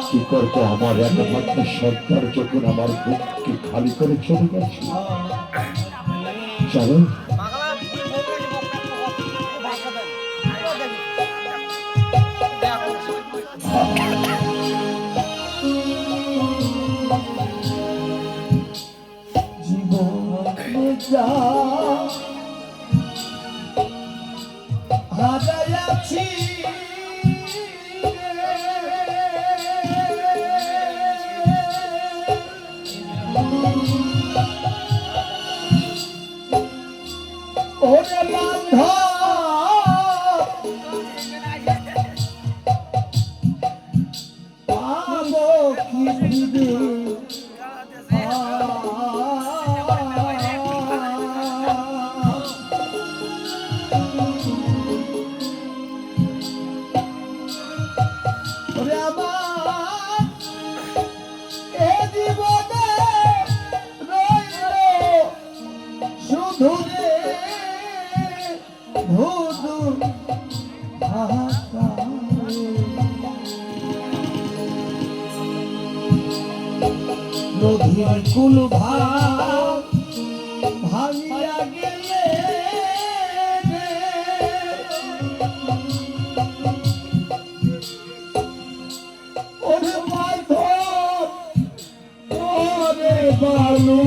কি করতো আমার একমাত্র সরকার যখন আমার বুককে খালি করে চলে গেছে। চলো জীবনে যা হারাইয়াছি ওরে বান্ধব পাবো কি ফিরে নদীর কুল ভাঙিয়া গেলে ওরে মাধব ওরে বালু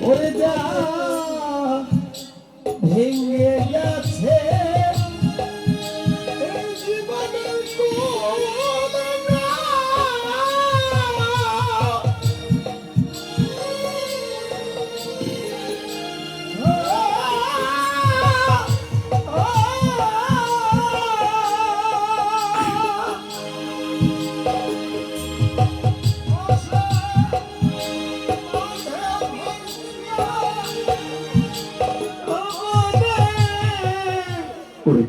ওরে যা ভেঙে গেছে জীবনের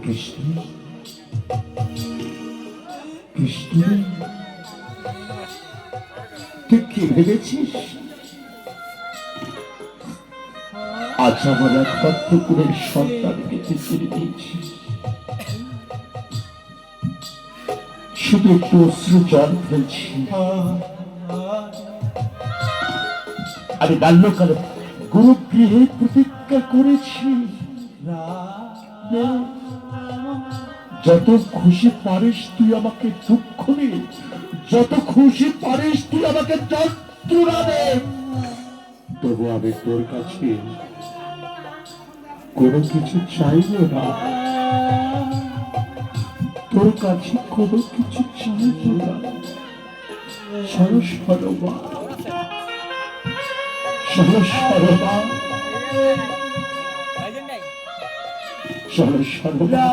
কৃষ্ণ কৃষ্ণ তুই কি ভেবেছিস আজ আমার একমাত্র কুলের সন্তানকে তুই ফিরে দিয়েছিস শুধু একটু অশ্রু জল ফেলছি আমি বাল্যকালে গুরুগৃহে প্রতিজ্ঞা করেছি যত খুশি পারিস তুই আমাকে দুঃখ দে যত খুশি পারিস তুই আমাকে যন্ত্রণা দে তবু আমি তোর কাছে কোনো কিছু চাইব না তোর কাছে কোনো কিছু চাইব না সরস্বরমা সরস্বরমা সরস্বরমা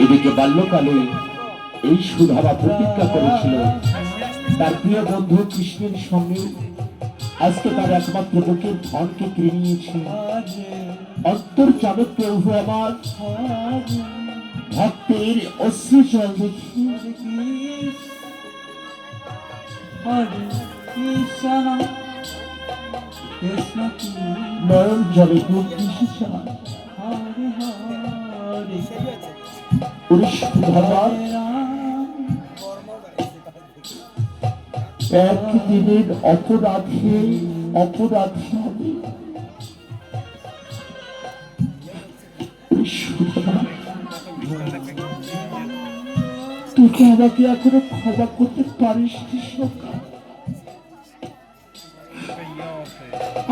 এদিকে বাল্যকালে এই সুধারা প্রতিজ্ঞা করেছিল তার প্রিয় বন্ধু কৃষ্ণের সঙ্গে আজকে তার একমাত্র বুকের ধনকে কিনে নিয়েছে অন্তর চালক প্রভু আমার ভক্তের অশ্রু জল দেখি নয়ন জলে বুক মিশে একদিনের অপরাধে অপরাধী হবে। তুই কি আমাকে এখনো ক্ষমা করতে পারিস?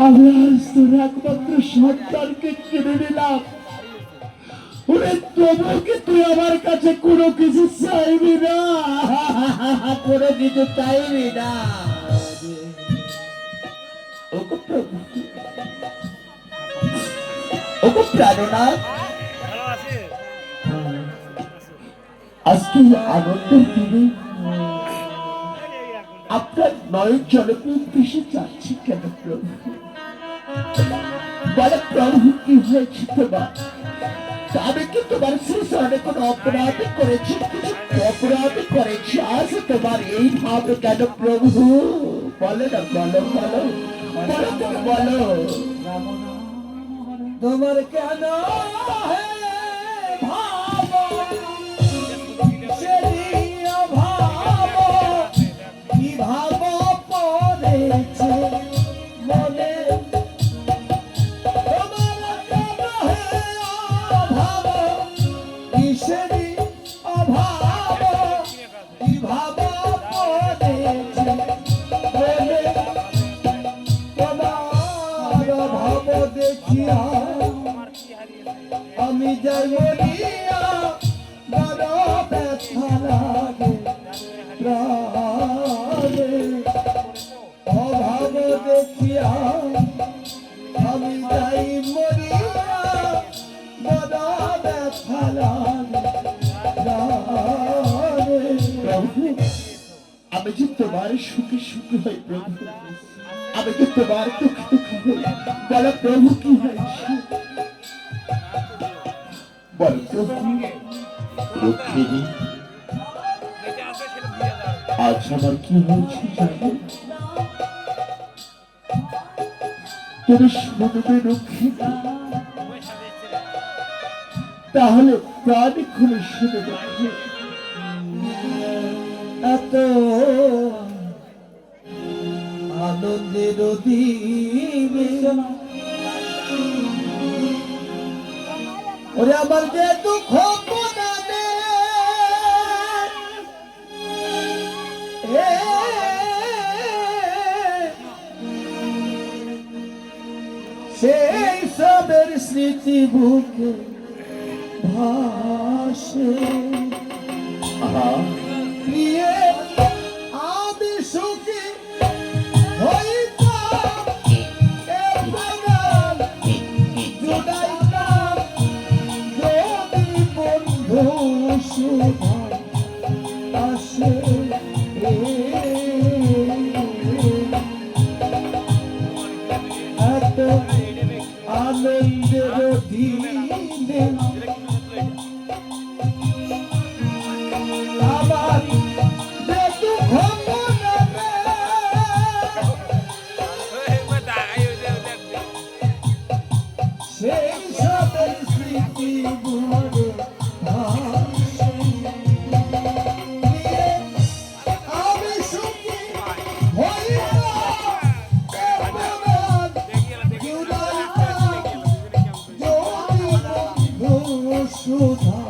আমি আজ তোর একমাত্র সন্তানকে কেড়ে নিলাম। ওরে তবুকে তুই আমার কাছে কোনো কিছু চাইবি না, কোনো কিছু চাইবি না। প্রাণনাথ, আজকে আনন্দের দিনে আপনার নয়ন জলে ভেসে যাচ্ছে কেন প্রভু? বলে প্রভু কি হয়েছে তোমার? আমি কি তোমার শেষে কোনো অপরাধ করেছি? কিছু অপরাধ করেছি, আজ তোমার এই ভাব কেন প্রভু? বলে না, বলো বলো বলো, তুমি বলো তোমার কেন আমি যাই মরিয়া বড় ব্যথা লাগে প্রাণে, অভাব দেখিয়া আমি যাই মরিয়া বড় ব্যথা লাগে প্রাণে। আমি যে তোমার সুখে সুখে হই প্রভু, আমি যে তোমার দুঃখে দুঃখে হই। বলো প্রভু কি হয়েছে? বলো প্রভু। রক্ষিণী, আজ আমার কি হয়েছে জানো? তুমি শুনবে রক্ষিণী, তাহলে প্রাণ খুলে শুনে দেখো। এত আনন্দের দিবে ওরে আমার যে দুঃখ মনে সেই সবের স্মৃতি বুকে ভাসে। প্রিয়ে আমি সুখী হইতাম, জুড়াইতাম যদি বন্ধু সুধা আসে। এত আনন্দের দিনে আমার যে দুঃখ মনে সেই সবের স্মৃতি বুকে ভাসে। আমি সুখী হইলাম, সুধা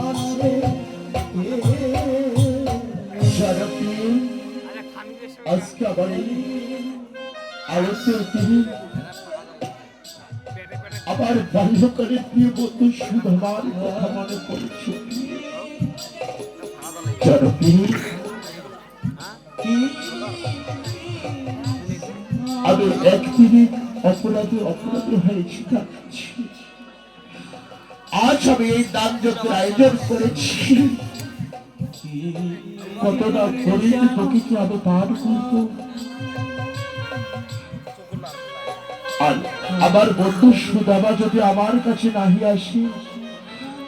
আসে। আজকে আবার আলোচনা তিনি আবার বাল্যকালের প্রিয় বন্ধু সুধামার কথা মনে পড়েছে। আমি একদিনে অপরাধী অপরাধী হয়েছি থাকছি। আজ আমি এই দান যজ্ঞের আয়োজন করেছি। কতটা গরিব প্রকৃতি আমি পার করব। আর আমার বন্ধু সুদামা যদি আমার কাছে নাহি আসি,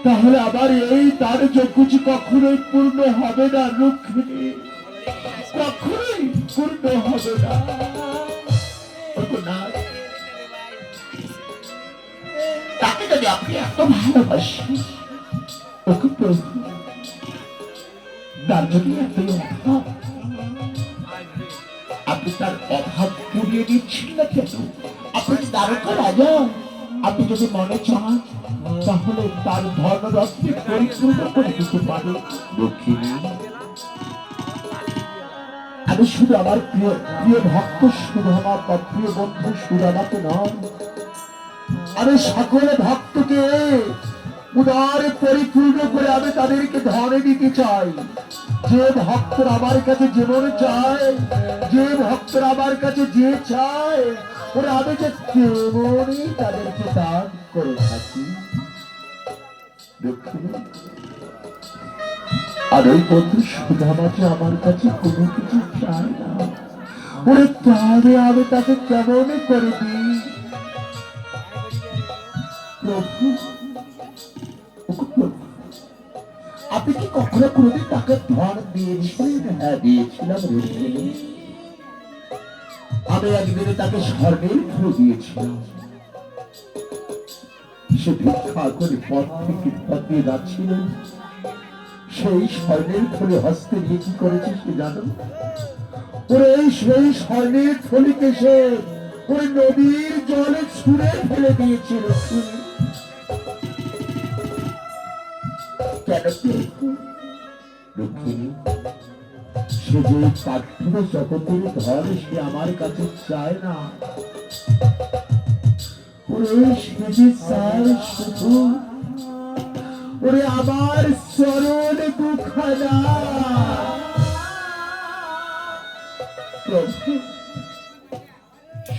তাহলে আমার এই দান যজ্ঞ কখনোই পূর্ণ হবে না। রুক্মিণী, কখনোই পূর্ণ হবে না। তাকে যদি আপনি এত ভালোবাসেন, ওকে প্রভু তার যদি এতই অভাব, আপনি তার অভাব পুড়িয়ে দিচ্ছেন না কেন? আপনি দ্বারকা রাজা, আপনি যদি মনে চান তাহলে তার ধনরত্নে পরিপূর্ণ করে দিতে পারে। দক্ষিণী, আমি শুধু আমার প্রিয় প্রিয় ভক্ত সুধামা বা প্রিয় বন্ধু সুধামাকে নয়, আমি সকল ভক্তকে উদার পরিপূর্ণ করে আমি তাদেরকে ধরে দিতে চাই। যে ভক্তরা আমার কাছে যেমন চায়, যে ভক্তরা আমার কাছে যে চায়, ওরা আমি যে তেমনই তাদেরকে দান করে থাকি। দক্ষিণে, আর ওই বন্ধু সুধামাকে আমার কাছে কোনো কিছু চায় না, ওরে তাহলে আমি তাকে কেমন করে দিই? প্রভু, ওগো প্রভু, আপনি কি কখনো কোনোদিন তাকে ধন দিয়েছিলেন? হ্যাঁ, দিয়েছিলাম রুক্মিণী। আমি একদিনে তাকে স্বর্ণের থলি দিয়েছিলাম। সে ভিক্ষা করে পথ থেকে পথ দিয়ে যাচ্ছিল, সেই স্বর্ণের থলি হস্তে নিয়ে কি করেছে সে জানো? ওরে সেই স্বর্ণের থলিকে সে ওই নদীর জলে ছুঁড়ে ফেলে দিয়েছিল। কেন রুক্মিণী? সে যে পার্থিব জগতের ধন সে আমার কাছে চায় না, ওরে সে যে চায় শুধু ওরে আমার চরণ দুখানা। প্রভু,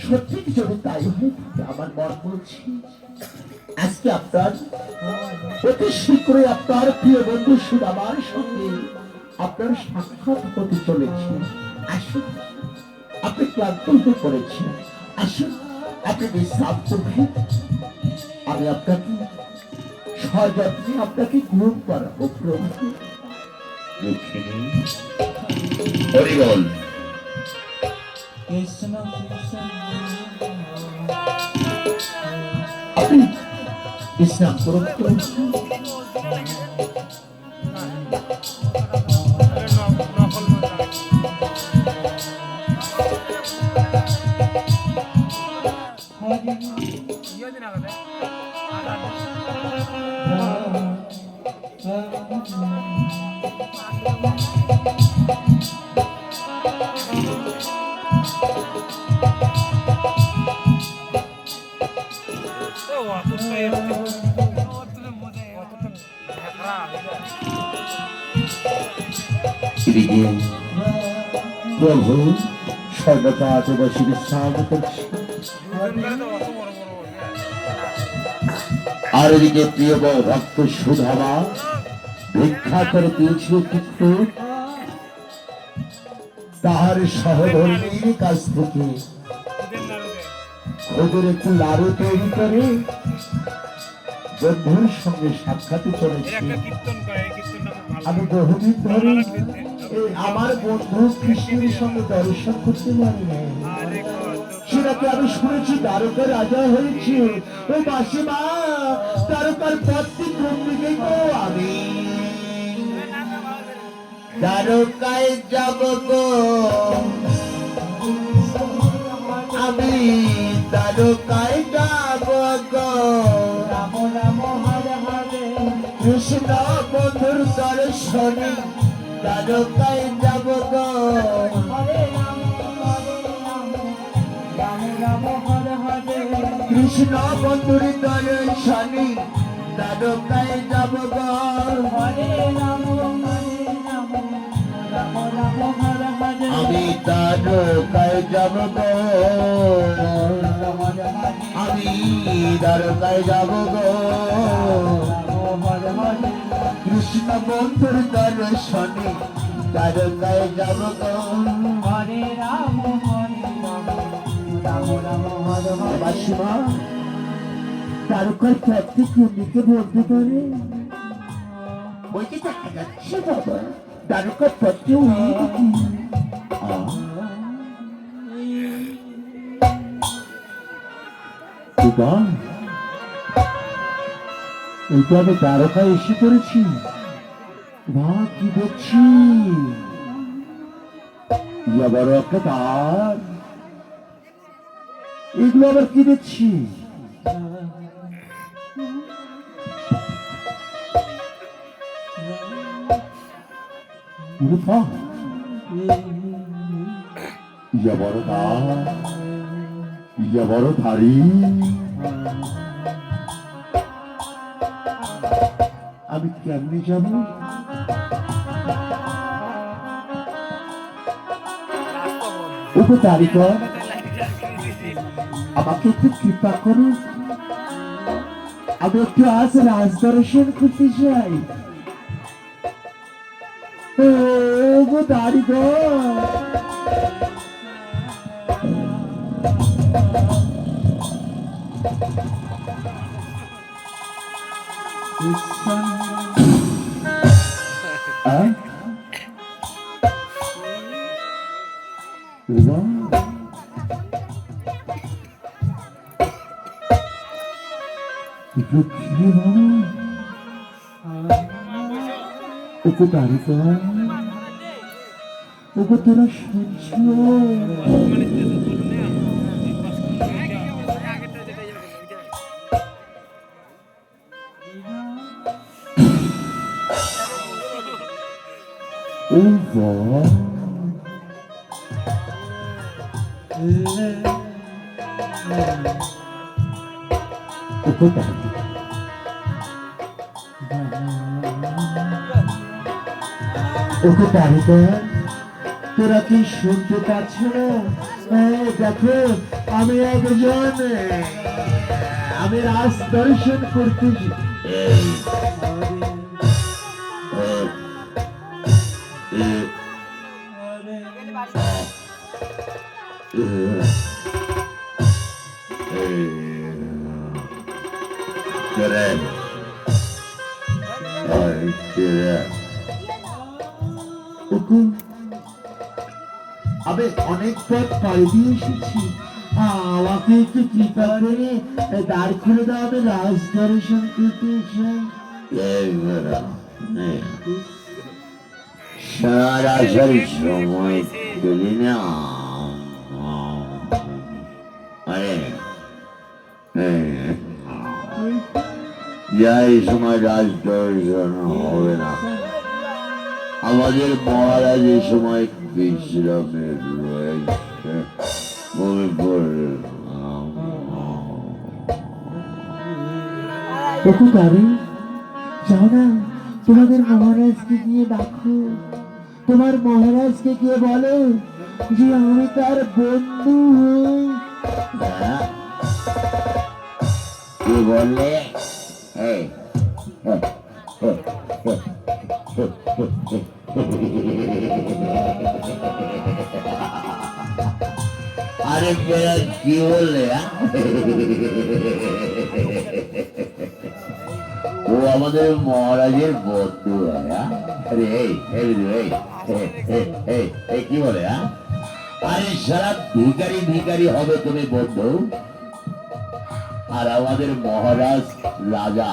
সত্যি যদি তাই হয়ে থাকে, আমার মন বলছি আজকে আপনার অতি শীঘ্রই আপনার প্রিয় বন্ধু সুদামার সঙ্গে আপনার সাক্ষাৎ হতে চলেছে। আসুন, আপনি ক্লান্ত হয়ে পড়েছেন, আসুন আপনি বিশ্রাম করবেন। আমি আপনাকে সযত্নে আপনাকে ঘুম করাবো। প্রভু, হরি বল। কৃষ্ণ কৃষ্ণ আপনি বিশ্রাম করুন। প্রভু, এদিকে প্রভু স্বর্ণপাত বসে বিশ্রাম করছে, আর এদিকে প্রিয় ভক্ত সুধামা ভিক্ষা করে দিয়েছে একটু তাহার সহধর্মীর কাছ থেকে ওদের একটু লাড়ু তৈরি করে বন্ধুর সঙ্গে সাক্ষাতে চলেছে। আমি বহুদিন ধরে আমার বন্ধু কৃষ্ণের সঙ্গে দর্শন করতে পারি না। সেটাকে আমি শুনেছি দ্বারকা রাজা হয়েছে। ও মাসিমা, দ্বারকার পথটি কোন দিকে গো? আমি দ্বারকায় যাব গো, আমি দ্বারকায় যাব গো। রাম রাম হরে হরে কৃষ্ণ বন্ধুর দর্শনে দ্বারকায় যাব গো। হরে রাম রাম রাম হরে হরে কৃষ্ণ বন্ধুর দর্শনে দ্বারকায় যাব গো। হরে রাম রাম রাম হরে হরে আমি দ্বারকায় যাব গো, আমি দ্বারকায় যাব গো। হরে হরে কৃষ্ণ বন্ধুর দর্শনে দ্বারকায় যাব গো। হরে রাম রাম রাম হরে হরে মাসিমা, দ্বারকার পথটি কোন দিকে বলতে পারে? বইতে দেখা যাচ্ছে বাবা, দ্বারকার পথটি এইটা আমি দ্বারকায় এসে পড়েছি। মা, কি দেখছি? বড় একটা দ্বার, এগুলো আবার কি দেখছি? ইয়া বড় দা, ইয়া বড় ধারি। আমি কেমনি যাব? ওকে তারিকা, আমাকে একটু কৃপা করো, আমি একটু আজ রাজ দর্শন করতে চাই। ও গো তারিকা, ওকে তারিকা, ওকে তোরা শুনছো? ও বাবা, ওকে তারিকা, ওকে তারিকা, তোরা কি শুনতে পাচ্ছ? দেখো, আমি একজন, আমি রাজ দর্শন করতেছি। আমি অনেক পথ পাড়ি দিয়ে এসেছি, আমাকে একটু কৃপা করে দাঁড় খুলে দাও, আমি রাজ দর্শন করতে চাই। সরাসরি সময় পেলি না? আরে যা এই সময় রাজ দর্শন হবে না, আমাদের মহারাজ এই সময় বিশ্রামে রয়েছে। মনে পড়ে যাও না, তোমাদের মহারাজকে গিয়ে ডাকো, তোমার মহারাজকে গিয়ে বলো যে আমি তার বন্ধু হই। কি বললে? আরে বেড়া কি বললে? ও আমাদের মহারাজের বন্ধু। আরে এই কি বলে? আরে সারা ভিখারি ভিখারি হবে তুমি বন্ধু, আর আমাদের মহারাজ রাজা,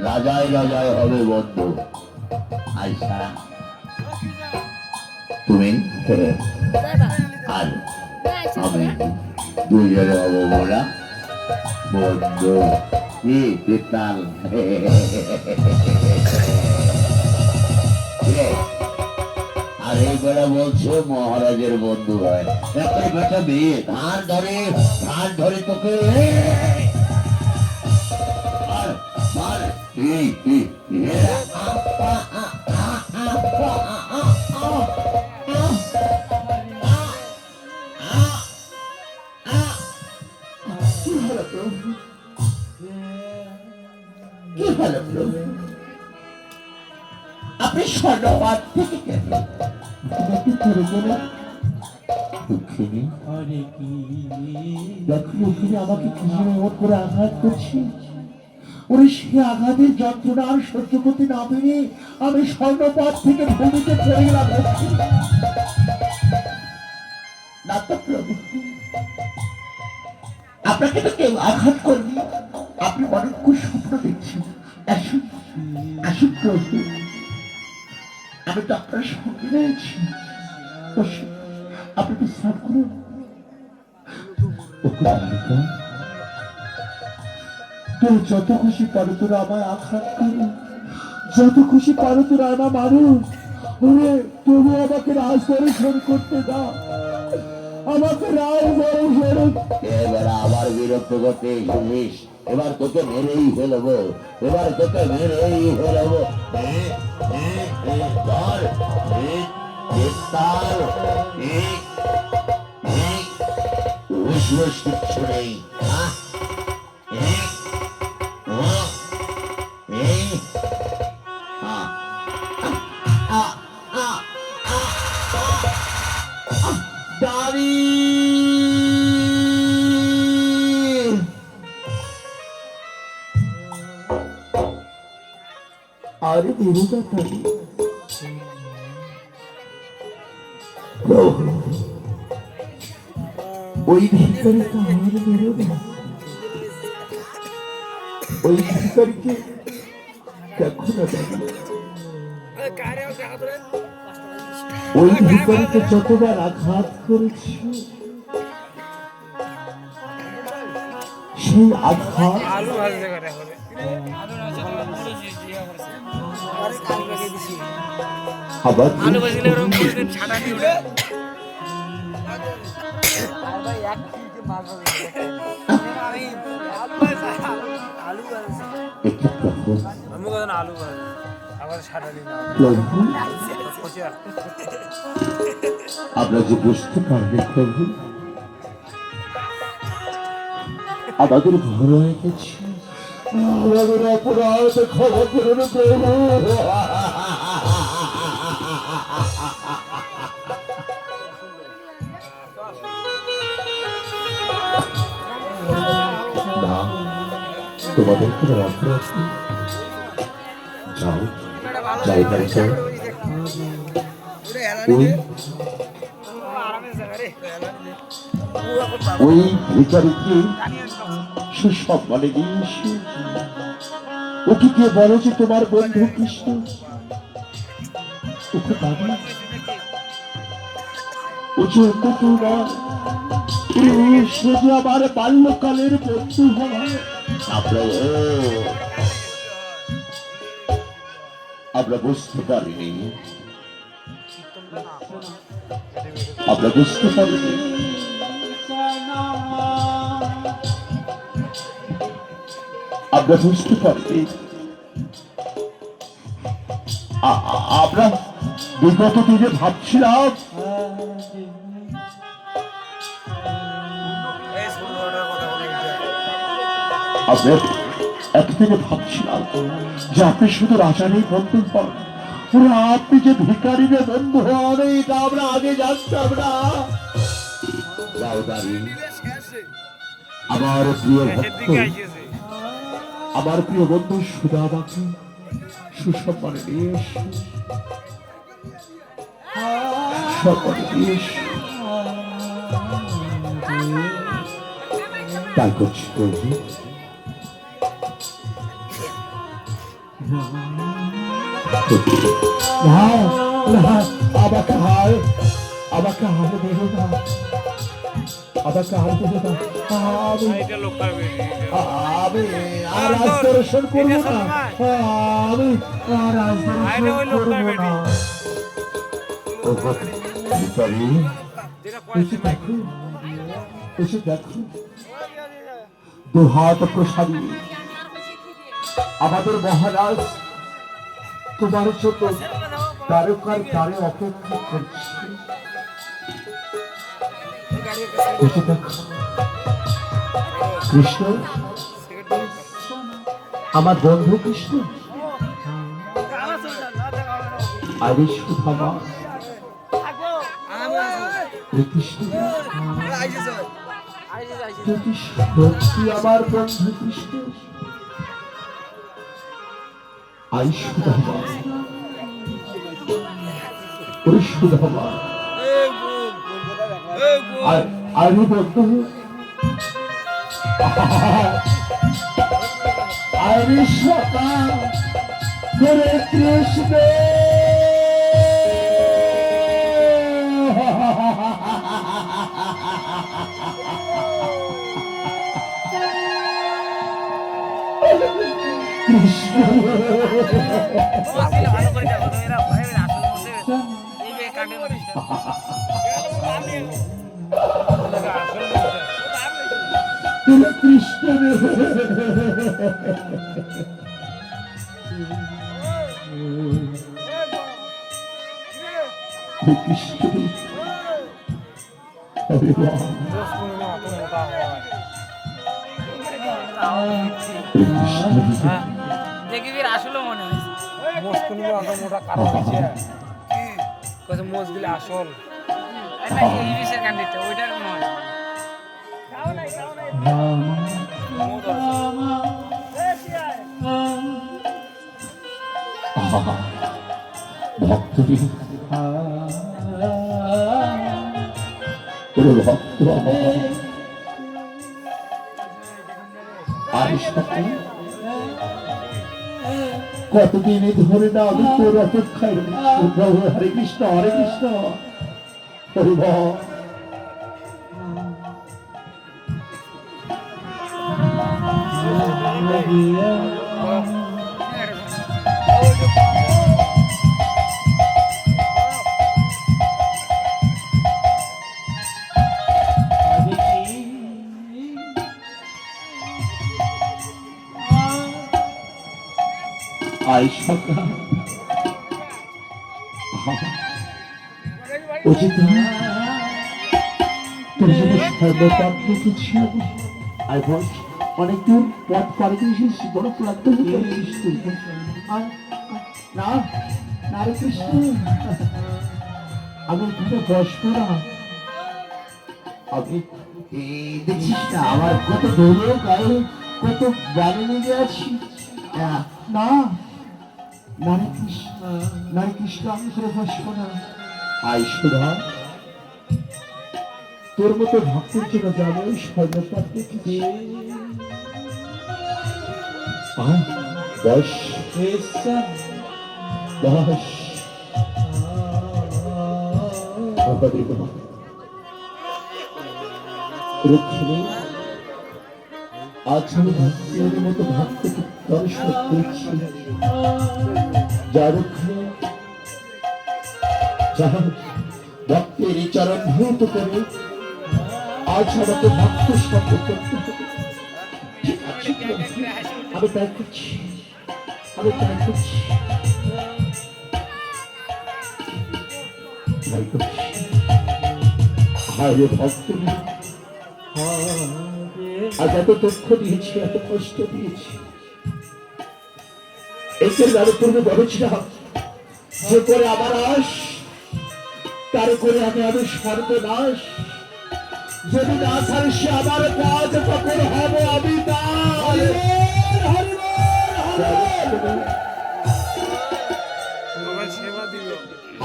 রাজায় রাজায় হবে বন্ধু। আচ্ছা তুমি আর আমি দুজনে হবো বলা বন্ধু। কি পিতাল আর এই বেলা বলছে মহারাজের বন্ধু হয়। বেটা মেয়ে ধান ধরে তোকে আপনি স্বর্ণপাত থেকে কেন আমাকে করে আঘাত করছে, ওরে সে আঘাতের যন্ত্রণা আর সহ্য করতে না পেরে আমি স্বর্ণপাত থেকে ভূমিতে পড়ে গেলাম। না তো প্রভু, আপনাকে তো কেউ আঘাত করবে, আপনি অনেক স্বপ্ন দেখছেন। আসুন আসুন প্রভু, আমি তো আপনার সঙ্গে রয়েছি, আপনি বিশ্রাম করুন। ও ওকে বালিকা, তুই যত খুশি পারো তোরা আমায় আঘাত করো, যত খুশি পারো তোরা আমার মারো, ওরে তবু আমাকে রাজ দর্শন করতে দাও, আমাকে রাজ দর্শন। এবার আবার বিরক্ত করতে এসেছিস, এবার তোকে মেরেই ফেলবো, এবার তোকে মেরেই ফেলবো। ধর, তার কিচ্ছু নেই। দাঁড়ি আরে বেরোটা থাকি ওই ভিকারিটা আমার বেরো না, ওই ভিকারিকে দেখো না দাদা, ওই ভিকারিকে যতবার আঘাত করেছি সেই আঘাত আবার আমরা যে বুঝতে পারবে প্রভু, আমাদের ঘর হয়ে গেছে, আমাদের অপরাধ ক্ষমা করুন প্রভু। না, তোমাদের কোনো অপরাধ নেই, যাও জায়গায় যাও, ওই ভিকারিকে সুসম্মানে দিয়ে এসো, ওকে গিয়ে বলো যে তোমার বন্ধু কৃষ্ণ ওকে পাবে, ও যে কত না, সে যে আমার বাল্যকালের বন্ধু হয়। আমরা বুঝতে পারিনি, আমরা বুঝতে পারিনি, আমরা বুঝতে পারিনি, আমরা বিগত দিনে ভাবছিলাম আমরা একদিনে ভাবছিলাম যে আপনি শুধু রাজারই বন্ধু হন, আপনি যে ভিকারির বন্ধু হন এটা আমরা আগে জানতাম না। আমার প্রিয় ভক্ত, আমার প্রিয় বন্ধু সুদামাকে সুসম্মানে নিয়ে এসো, সম্মানে নিয়ে এসো, তাই করছি প্রভু। আমাকে হার, আমাকে হার দেবো না, আমাকে হার দেবো না, আমি আর রাজ দর্শন করবো না, আমি আর রাজ দর্শন করবো না। এসে দেখো, এসে দেখো, দুহাত প্রসারী আমাদের মহারাজ তোমার জন্য তারকার দ্বারে অপেক্ষা করছে। এসে দেখো কৃষ্ণ, আমার বন্ধু কৃষ্ণ, আরে সুধামা, কৃষ্ণ সত্যি আমার বন্ধু কৃষ্ণ, আই সুধামা, ওই সুধামা, আরে বন্ধু, আরে সকাল করে কৃষ্ণ, কৃষ্ণ ভালো করে দেখো তো এরা ভয়ে আসল বসে এই যে কাটে তুমি কৃষ্ণ কৃষ্ণ হরে রাম দেখি ফির আসলে মনে হয়েছে মোষগুলো অত মোটা কাটা হয়েছে কত মোষগুলো আসল এটা এই বিষয়ের ক্যান্ডিডেট ওইটার মনে হয় ভক্তটি ওরে ভক্ত আমার আর সকাল কতদিন ধরে না আমি তোর অপেক্ষায় প্রভু হরে কৃষ্ণ হরে কৃষ্ণ হরে ভক্ত আই সকাল তোর জন্য সর্বপথ রেখেছি আমি আই বস অনেক দূর পথ পাড়ি দিয়েছিস বড় ক্লান্ত হয়ে পড়েছিস তুই না না রে কৃষ্ণ আমি এখানে বসবো না আমি দেখছিস না আমার কত দৌড়ে গায়ে কত বাড়ি লেগে আছি না নারী কৃষ্ণ নারী কৃষ্ণ আমি করে বসবো না আই সুধা তোর মতো ভক্তের জন্য যাবো সর্বপথ দেখেছি বস বস রক্ষিণী আজ আমি ভক্তের মতো ভক্তকে দর্শন করছি যা রক্ষিণী যা ভক্তের চরণ ভূত করে আজ আমাকে ভক্ত শব্দ করতে হবে আমি তাই করছি আমি তাই করছি হায় ভক্ত আজ এত দুঃখ দিয়েছি এত কষ্ট দিয়েছি একের গাড়ি পূর্বে বলেছিলাম যে করে আমার আস তার করে আমি সর্বনাশ যদি না ছাড়ি সে আমার কাজ তখন হব আমি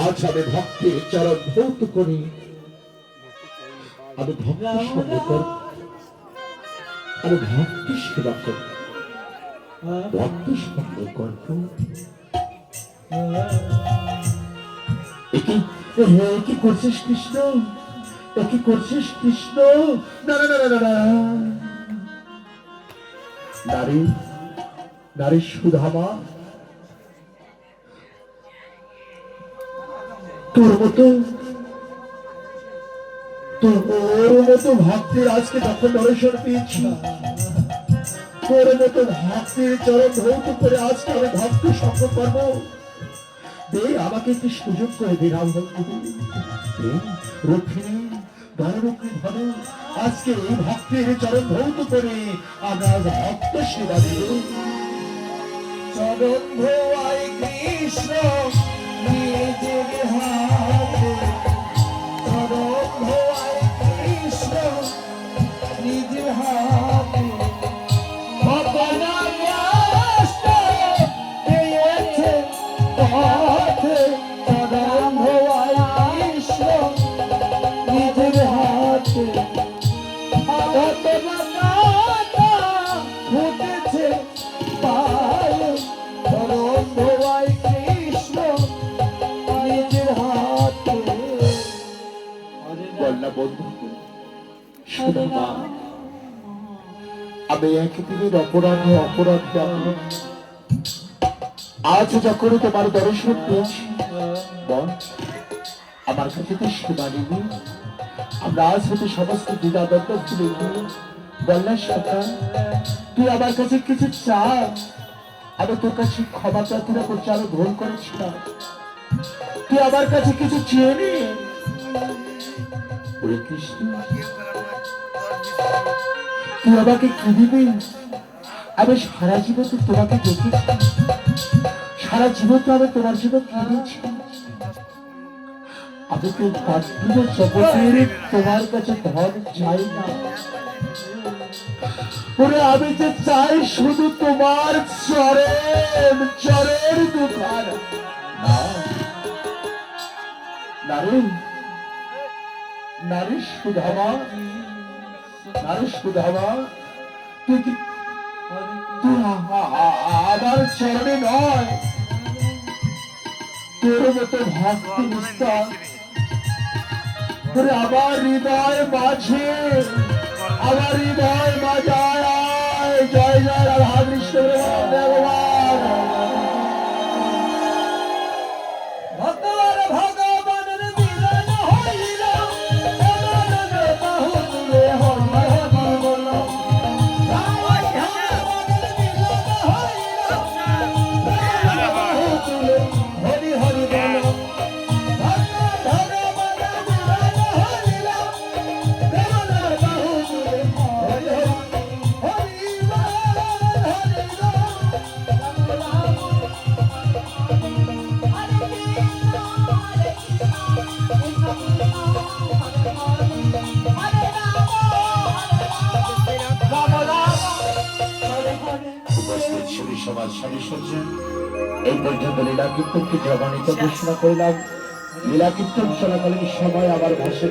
আজ আমি ভক্তের চরণ ভৌত করি আমি ভক্তি সঙ্গে করি আমি ভক্তি সেবা করি ভক্তি সঙ্গে করব কি করছিস কৃষ্ণ কি করছিস কৃষ্ণ না না না না না নারী নারী সুধামা তোর মতো ভক্তের আজকে যখন দর্শন পেয়েছি তোর মতো ভক্তের চরণ ধৌত করে আজকে আমি ভক্ত সঙ্গ করবো দে আমাকে একটি সুযোগ করে দে রাম ভক্ত রক্ষিণী দয়ারক্ষী ভাবে আজকে এই ভক্তের চরণ ধৌত করে আমরা ভক্ত সেবা দিব চরণ ধোয়াই কৃষ্ণ নিজের হাতে চরণ ধোয়াই কৃষ্ণ নিজের হাতে আমি একদিনের অপরাধে আজ যখন তোমার দর্শন পেয়েছি বল, আমার কাছে তো সীমানি নেই। আমরা আজ হতে সমস্ত দ্বিধাদ্বন্দ্ব ভুলে গিয়ে বললাম সরকার, তুই আমার কাছে কিছু চা। আমি তোর কাছে ক্ষমা প্রার্থনা করছি, আমি ভুল করেছিলাম। তুই আমার কাছে কিছু চেয়ে নে। ওরে কৃষ্ণ, তুই আমাকে কি দিবি? আমি সারা জীবন তো তোমাকে দেখেছি, সারা জীবন তো আমি তোমার জন্য কেঁদেছি। আমি তো পার্থিব জগতের তোমার কাছে ধন চাই না। ওরে আমি যে চাই শুধু তোমার চরণ চরণ দুখান। নারী নারী সুধামা, নারী সুধামা, তুই কি তুই আমার চরণে নয়, তোর মতো ভক্তি নিষ্ঠা তোরে আমার হৃদয় মাঝে, আমার হৃদয় বাজায়। জয় জয় রাধা কৃষ্ণ ভগবান। ভগবানের মিলন হইল, ভগবানের বাহু তুলে হরি হরি বল। ভগবানের মিলন হইল, ভগবানের বাহু তুলে হরি হরি বল। সমাজ সদস্য এই পর্যন্ত লীলা কীর্তনকে জমানিত ঘোষণা করলাম। লীলা কীর্তন চলাকালীন সময় আমার ভাষা